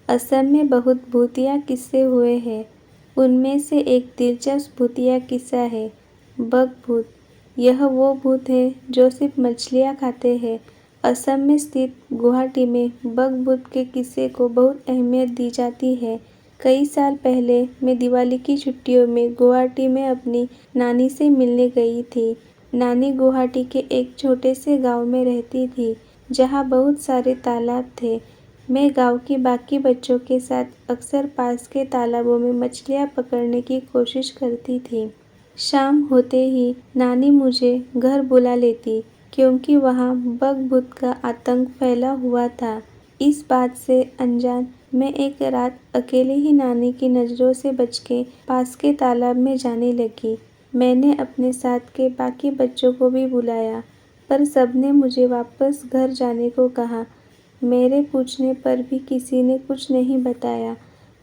असम में बहुत भूतिया किस्से हुए हैं। उनमें से एक दिलचस्प भूतिया किस्सा है बग भूत। यह वो भूत है जो सिर्फ मछलियाँ खाते हैं। असम में स्थित गुवाहाटी में बग भूत के किस्से को बहुत अहमियत दी जाती है। कई साल पहले मैं दिवाली की छुट्टियों में गुवाहाटी में अपनी नानी से मिलने गई थी। नानी गुवाहाटी के एक छोटे से गांव में रहती थी जहां बहुत सारे तालाब थे। मैं गांव के बाकी बच्चों के साथ अक्सर पास के तालाबों में मछलियां पकड़ने की कोशिश करती थी। शाम होते ही नानी मुझे घर बुला लेती क्योंकि वहां बग भूत का आतंक फैला हुआ था। इस बात से अनजान मैं एक रात अकेले ही नानी की नज़रों से बच के पास के तालाब में जाने लगी। मैंने अपने साथ के बाकी बच्चों को भी बुलाया, पर सबने मुझे वापस घर जाने को कहा। मेरे पूछने पर भी किसी ने कुछ नहीं बताया,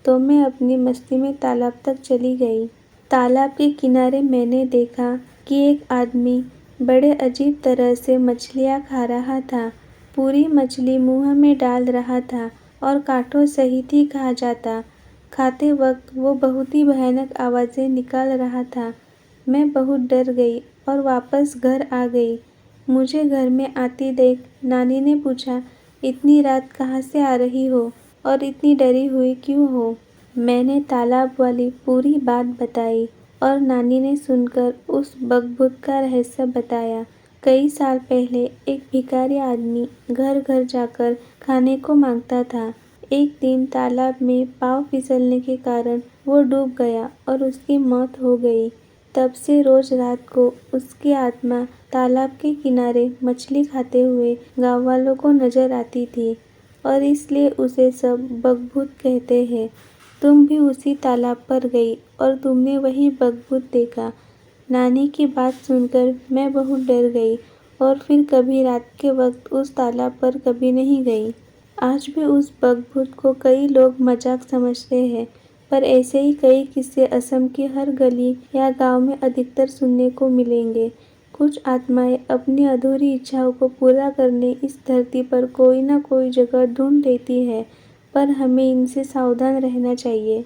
तो मैं अपनी मस्ती में तालाब तक चली गई। तालाब के किनारे मैंने देखा कि एक आदमी बड़े अजीब तरह से मछलियाँ खा रहा था। पूरी मछली मुँह में डाल रहा था और कांटों सहित ही खा जाता। खाते वक्त वो बहुत ही भयानक आवाज़ें निकाल रहा था। मैं बहुत डर गई और वापस घर आ गई। मुझे घर में आती देख नानी ने पूछा, इतनी रात कहाँ से आ रही हो और इतनी डरी हुई क्यों हो? मैंने तालाब वाली पूरी बात बताई और नानी ने सुनकर उस बकभूत का रहस्य बताया। कई साल पहले एक भिखारी आदमी घर घर जाकर खाने को मांगता था। एक दिन तालाब में पाँव फिसलने के कारण वो डूब गया और उसकी मौत हो गई। तब से रोज रात को उसकी आत्मा तालाब के किनारे मछली खाते हुए गाँव वालों को नजर आती थी और इसलिए उसे सब बकभूत कहते हैं। तुम भी उसी तालाब पर गई और तुमने वही बकभूत देखा। नानी की बात सुनकर मैं बहुत डर गई और फिर कभी रात के वक्त उस तालाब पर कभी नहीं गई। आज भी उस बकभूत को कई लोग मजाक समझते हैं, पर ऐसे ही कई किस्से असम की हर गली या गांव में अधिकतर सुनने को मिलेंगे। कुछ आत्माएं अपनी अधूरी इच्छाओं को पूरा करने इस धरती पर कोई ना कोई जगह ढूंढ लेती है, पर हमें इनसे सावधान रहना चाहिए।